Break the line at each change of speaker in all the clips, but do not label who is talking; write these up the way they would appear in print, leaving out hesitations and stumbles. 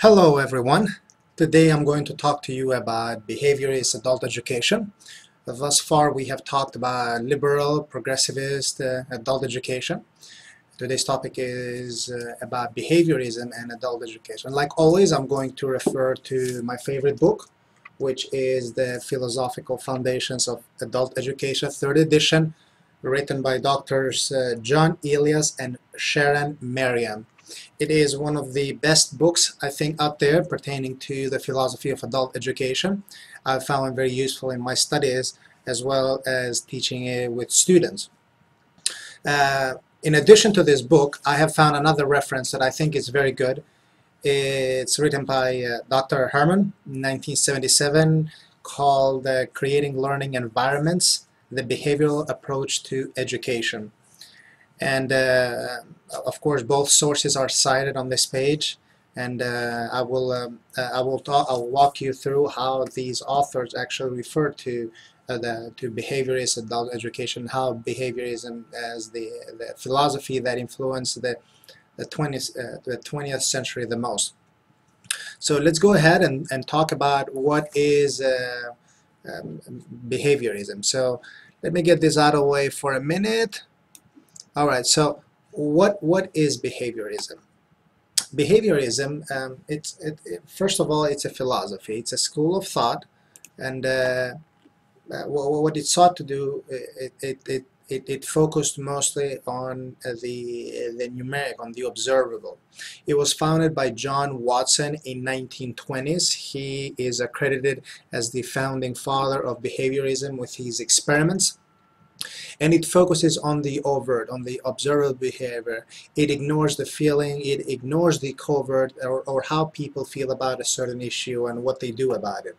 Hello everyone. Today I'm going to talk to you about behaviorist adult education. Thus far we have talked about liberal, progressivist adult education. Today's topic is about behaviorism and adult education. Like always, I'm going to refer to my favorite book, which is The Philosophical Foundations of Adult Education, 3rd edition, written by Drs. John Elias and Sharon Merriam. It is one of the best books, I think, out there pertaining to the philosophy of adult education. I found it very useful in my studies as well as teaching it with students. In addition to this book, I have found another reference that I think is very good. It's written by Dr. Herman in 1977, called Creating Learning Environments, the Behavioral Approach to Education. And of course, both sources are cited on this page, and I'll walk you through how these authors actually refer to behaviorist adult education, how behaviorism as the philosophy that influenced the 20th century the most. So let's go ahead and talk about what is behaviorism. So let me get this out of the way for a minute. All right, so what is behaviorism? Behaviorism, first of all, it's a philosophy. It's a school of thought, and what it sought to do, it focused mostly on the numeric, on the observable. It was founded by John Watson in 1920s. He is accredited as the founding father of behaviorism with his experiments. And it focuses on the overt, on the observable behavior. It ignores the feeling, it ignores the covert, or how people feel about a certain issue and what they do about it.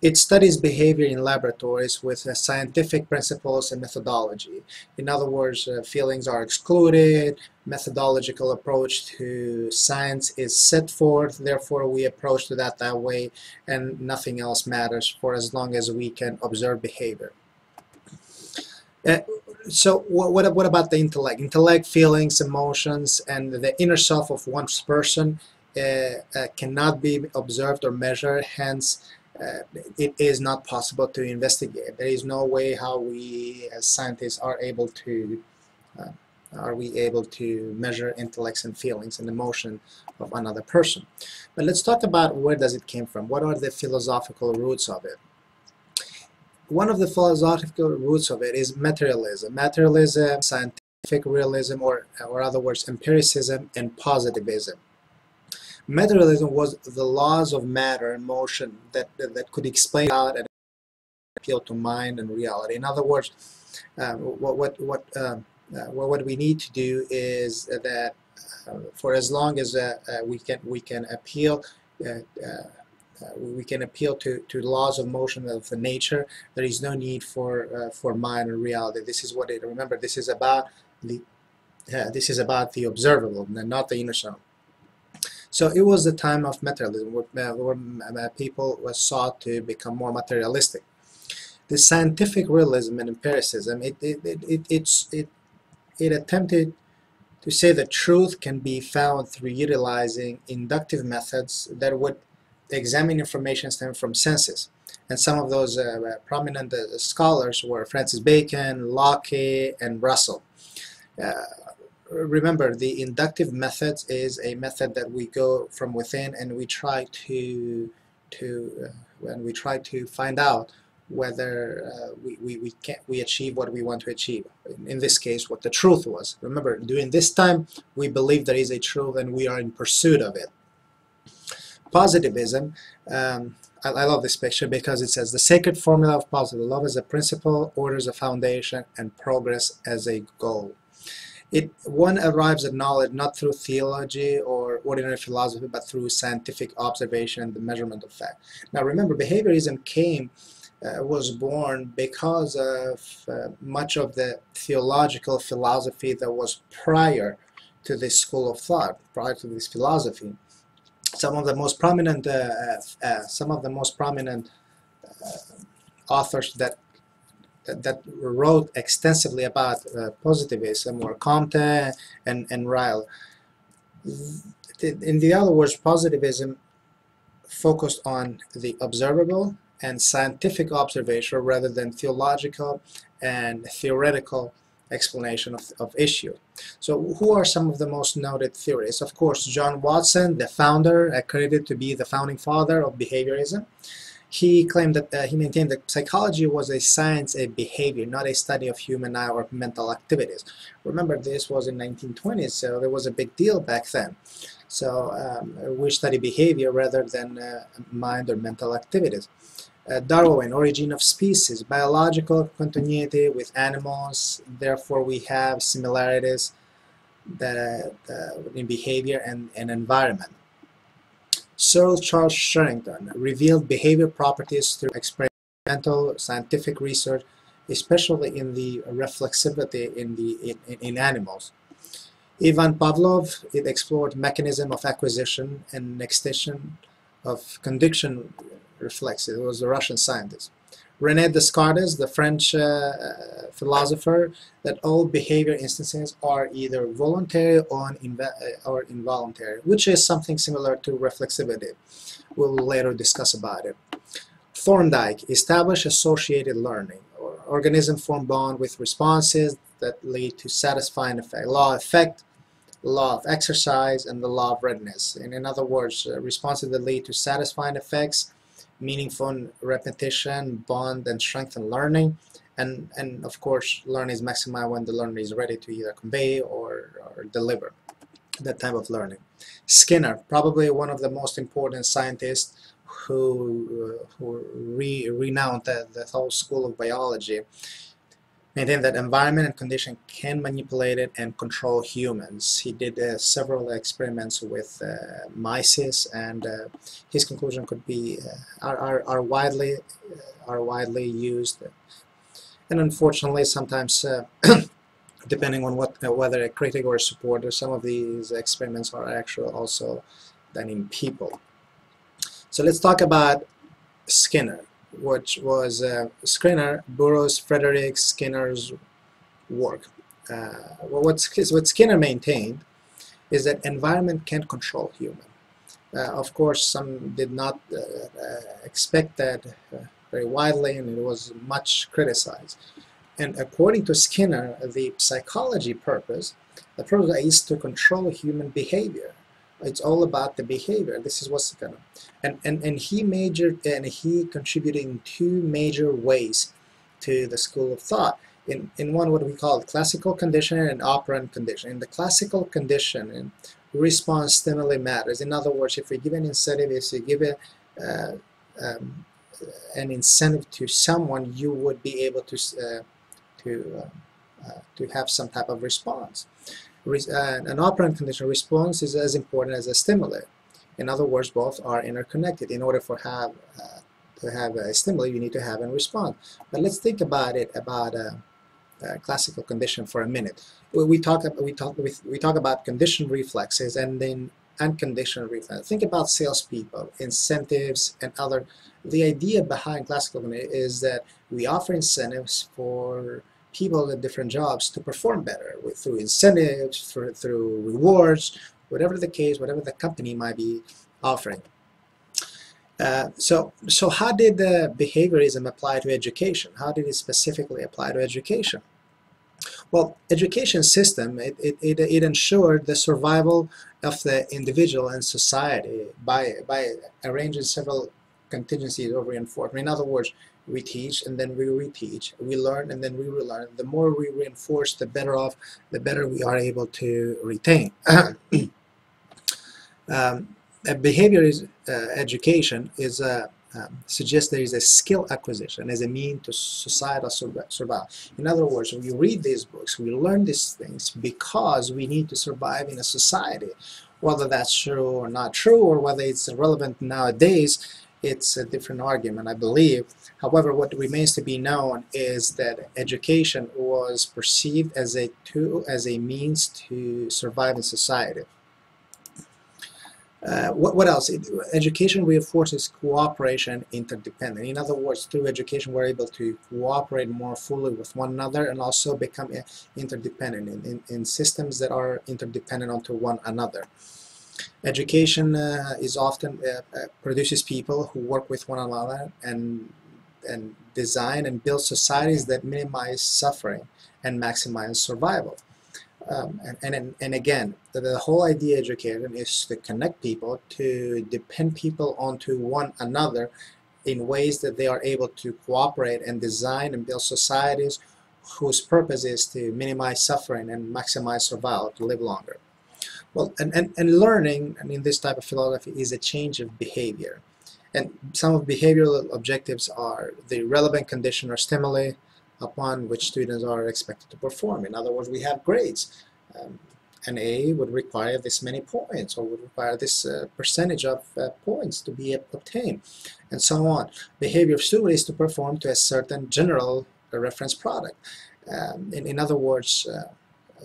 It studies behavior in laboratories with scientific principles and methodology. In other words, feelings are excluded, methodological approach to science is set forth, therefore we approach to that way, and nothing else matters for as long as we can observe behavior. So what about the intellect? Intellect, feelings, emotions, and the inner self of one person cannot be observed or measured. Hence, it is not possible to investigate. There is no way how we as scientists are able to measure intellects and feelings and emotion of another person. But let's talk about where does it came from. What are the philosophical roots of it? One of the philosophical roots of it is materialism. Materialism, scientific realism, or other words, empiricism and positivism. Materialism was the laws of matter and motion that could explain out and appeal to mind and reality. In other words, what we need to do is that for as long as we can appeal. We can appeal to laws of motion of the nature. There is no need for mind and reality. This is what it. Remember, this is about the observable, and not the inner self. So it was the time of materialism, where people were sought to become more materialistic. The scientific realism and empiricism, it attempted to say that truth can be found through utilizing inductive methods that would examine information stemming from senses. And some of those prominent scholars were Francis Bacon, Locke, and Russell. Remember, the inductive method is a method that we go from within and we try to find out whether we achieve what we want to achieve. In this case, what the truth was. Remember, during this time, we believe there is a truth and we are in pursuit of it. Positivism, I love this picture because it says the sacred formula of positive love as a principle, order as a foundation, and progress as a goal. One arrives at knowledge not through theology or ordinary philosophy, but through scientific observation and the measurement of fact. Now remember, behaviorism was born because of much of the theological philosophy that was prior to this school of thought, prior to this philosophy. Some of the most prominent authors that wrote extensively about positivism were Comte and Ryle. In the other words, positivism focused on the observable and scientific observation rather than theological and theoretical explanation of issue. So who are some of the most noted theorists? Of course, John Watson, the founder, accredited to be the founding father of behaviorism. He claimed that he maintained that psychology was a science of behavior, not a study of human eye or mental activities. Remember, this was in 1920s, so there was a big deal back then. So we study behavior rather than mind or mental activities. Darwin, origin of species, biological continuity with animals, therefore we have similarities that, in behavior and environment. Sir Charles Sherrington revealed behavior properties through experimental scientific research, especially in the reflexivity in animals. Ivan Pavlov, it explored mechanism of acquisition and extension of condition reflexes. It was a Russian scientist. René Descartes, the French philosopher, that all behavior instances are either voluntary or involuntary, which is something similar to reflexivity. We'll later discuss about it. Thorndike established associated learning, or organisms form bond with responses that lead to satisfying effect. Law of effect, law of exercise, and the law of readiness. And in other words, responses that lead to satisfying effects, meaningful repetition, bond and strengthen learning, and of course learning is maximized when the learner is ready to either convey or deliver that type of learning. Skinner, probably one of the most important scientists who renowned the whole school of biology, maintained that environment and condition can manipulate it and control humans. He did several experiments with mice, and his conclusion could be are widely used. And unfortunately, sometimes, depending on whether a critic or a supporter, some of these experiments are actually also done in people. So let's talk about Skinner, which was Burrhus, Frederick Skinner's work. What Skinner maintained is that environment can control human. Of course, some did not expect that very widely, and it was much criticized. And according to Skinner, the psychology purpose, the purpose is to control human behavior. It's all about the behavior. This is what's Skinner. And he contributed in two major ways to the school of thought. In one, what we call classical conditioning and operant conditioning. In the classical conditioning, response stimuli matters. In other words, if we give an incentive, if you give an incentive to someone, you would be able to have some type of response. An operant conditional response is as important as a stimuli. In other words, both are interconnected. In order to have a stimuli, you need to have a response. But let's think about it about classical condition for a minute. We talk about conditioned reflexes and then unconditioned reflexes. Think about salespeople, incentives, and other. The idea behind classical conditioning is that we offer incentives for people at different jobs to perform better through incentives, through rewards, whatever the case, whatever the company might be offering. So how did behaviorism apply to education? How did it specifically apply to education? Well, education system, it ensured the survival of the individual and society by arranging several contingencies of reinforcement. In other words, we teach and then we reteach. We learn and then we relearn. The more we reinforce, the better we are able to retain. Behaviorist education suggests there is a skill acquisition as a mean to societal survival. In other words, when we read these books, we learn these things because we need to survive in a society. Whether that's true or not true, or whether it's relevant nowadays, it's a different argument, I believe. However, what remains to be known is that education was perceived as a tool, as a means to survive in society. What else? Education reinforces cooperation and interdependence. In other words, through education, we're able to cooperate more fully with one another and also become interdependent in systems that are interdependent onto one another. Education is often produces people who work with one another and design and build societies that minimize suffering and maximize survival. And again, the whole idea of education is to connect people, to depend people onto one another in ways that they are able to cooperate and design and build societies whose purpose is to minimize suffering and maximize survival, to live longer. Well, and learning, I mean, this type of philosophy is a change of behavior. And some of behavioral objectives are the relevant condition or stimuli upon which students are expected to perform. In other words, we have grades. An A would require this many points, or would require this percentage of points to be obtained, and so on. Behavior of students is to perform to a certain general reference product. In other words,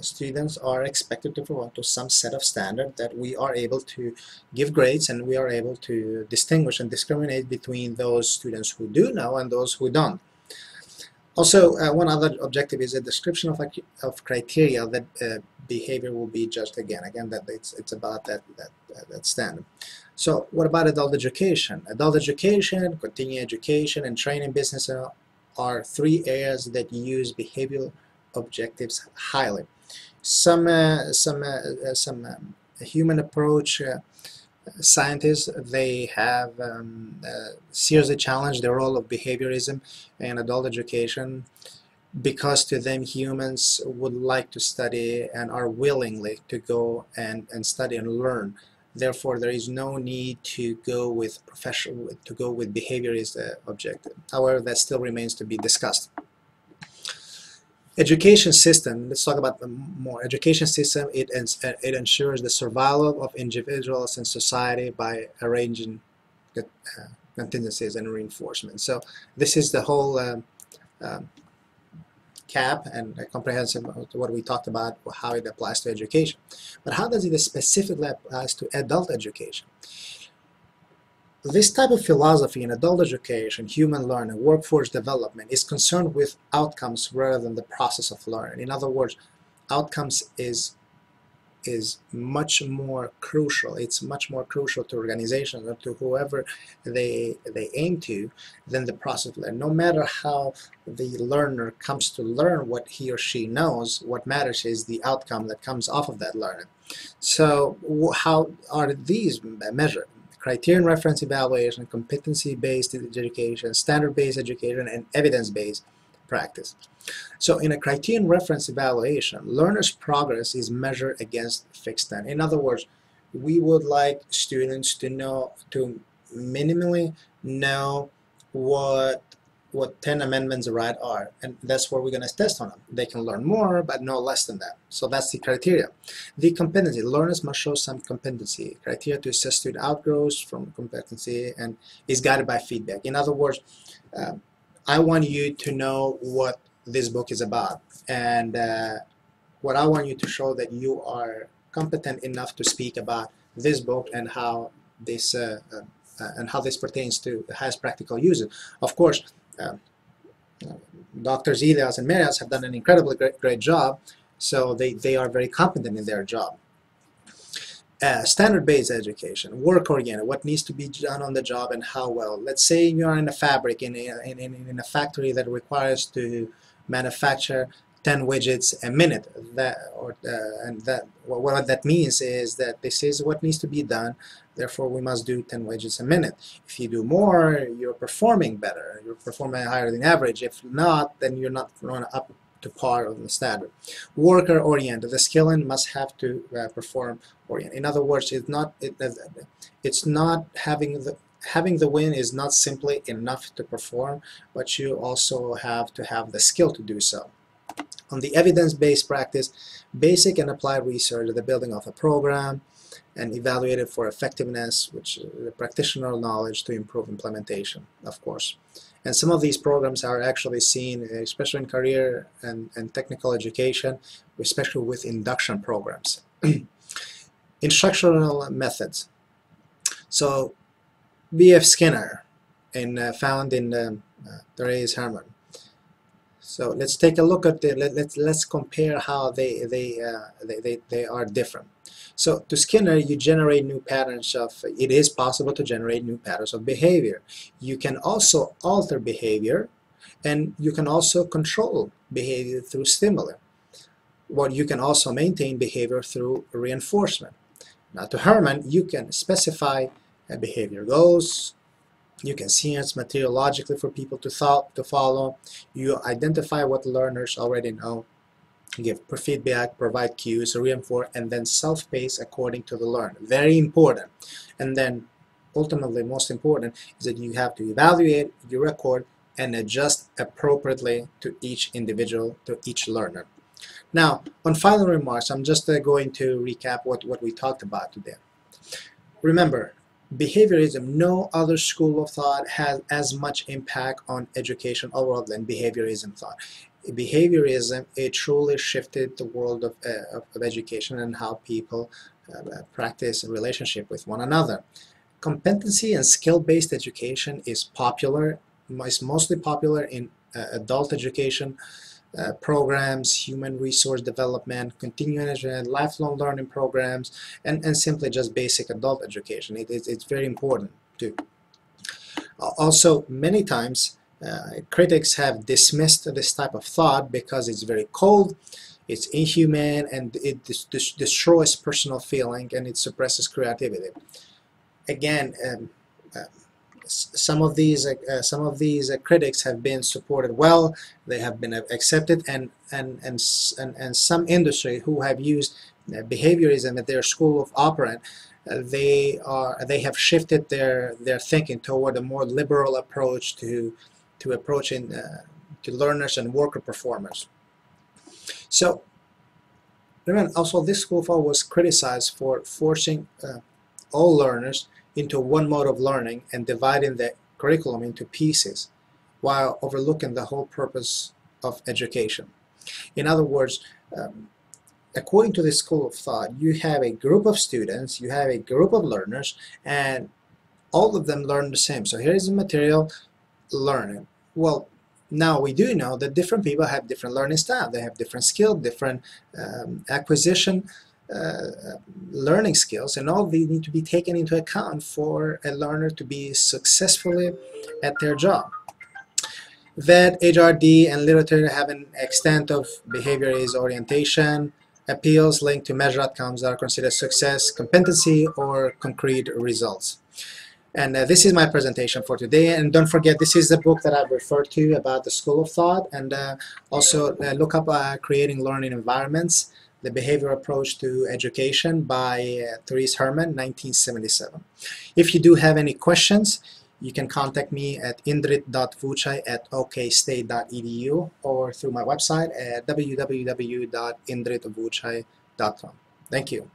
students are expected to perform to some set of standard that we are able to give grades, and we are able to distinguish and discriminate between those students who do know and those who don't. Also, one other objective is a description of criteria that behavior will be judged again that it's about that standard. So what about adult education? Adult education, continuing education, and training business are three areas that use behavioral objectives highly. Some human approach scientists, they have seriously challenged the role of behaviorism in adult education, because to them humans would like to study and are willingly to go and study and learn. Therefore, there is no need to go with behaviorist objective. However, that still remains to be discussed. Education system, let's talk about more. Education system, it ensures the survival of individuals and society by arranging contingencies and reinforcement. So this is the whole cap and comprehensive to what we talked about, how it applies to education. But how does it specifically apply to adult education? This type of philosophy in adult education, human learning, workforce development is concerned with outcomes rather than the process of learning. In other words, outcomes is much more crucial. It's much more crucial to organizations or to whoever they aim to than the process of learning. No matter how the learner comes to learn what he or she knows, what matters is the outcome that comes off of that learning. So how are these measured? Criterion reference evaluation, competency-based education, standard-based education, and evidence-based practice. So in a criterion reference evaluation, learners' progress is measured against fixed time. In other words, we would like students to minimally know what 10 amendments of right are, and that's where we're going to test on them. They can learn more, but no less than that. So that's the criteria. The competency, learners must show some competency. Criteria to assess student outgrowths from competency and is guided by feedback. In other words, I want you to know what this book is about, and what I want you to show that you are competent enough to speak about this book and how this pertains to has practical uses. Of course, Drs. Elias and Marias have done an incredibly great job, so they are very competent in their job. Standard-based education, work-oriented, what needs to be done on the job and how well. Let's say you're in a fabric, in a factory that requires to manufacture 10 widgets a minute. What that means is that this is what needs to be done, therefore we must do 10 widgets a minute. If you do more, you're performing better, you're performing higher than average. If not, then you're not up to par on the standard. Worker-oriented, the skilling must have to perform oriented. In other words, it's not having the win is not simply enough to perform, but you also have to have the skill to do so. On the evidence-based practice, basic and applied research, the building of a program, and evaluated for effectiveness, which is the practitioner knowledge to improve implementation, of course. And some of these programs are actually seen, especially in career and technical education, especially with induction programs. Instructional methods. So, B.F. Skinner, found in Therese Herman. So let's take a look at let's compare how they are different. So to Skinner, you generate new patterns of, it is possible to generate new patterns of behavior. You can also alter behavior, and you can also control behavior through stimuli. Well, you can also maintain behavior through reinforcement. Now to Herman, you can specify behavior goals, you can sequence material logically for people to follow, you identify what learners already know, give feedback, provide cues, reinforce, and then self-pace according to the learner. Very important. And then ultimately, most important is that you have to evaluate, you record, and adjust appropriately to each individual, to each learner. Now, on final remarks, I'm just going to recap what we talked about today. Remember, behaviorism, no other school of thought has as much impact on education overall than behaviorism thought. Behaviorism, it truly shifted the world of education and how people practice a relationship with one another. Competency and skill-based education is popular, is mostly popular in adult education programs, human resource development, continuing education, lifelong learning programs, and simply just basic adult education. It's very important too. Also, many times critics have dismissed this type of thought because it's very cold, it's inhumane, and it destroys personal feeling, and it suppresses creativity. Again, some of these critics have been supported well, they have been accepted, and some industry who have used behaviorism at their school of operant, they have shifted their thinking toward a more liberal approach to approaching to learners and worker performers. So remember, also this school of thought was criticized for forcing all learners into one mode of learning and dividing the curriculum into pieces while overlooking the whole purpose of education. In other words, according to this school of thought, you have a group of students, you have a group of learners, and all of them learn the same. So here is the material, learning. Well, now we do know that different people have different learning style. They have different skill, different acquisition, learning skills, and all these need to be taken into account for a learner to be successfully at their job. Vet, HRD, and literature have an extent of behaviorist orientation, appeals linked to measure outcomes that are considered success, competency, or concrete results. And this is my presentation for today. And don't forget, this is the book that I've referred to about the school of thought. And also look up Creating Learning Environments, the Behavior Approach to Education by Therese Herman, 1977. If you do have any questions, you can contact me at indrit.vucai@okstate.edu or through my website at www.indritvucai.com. Thank you.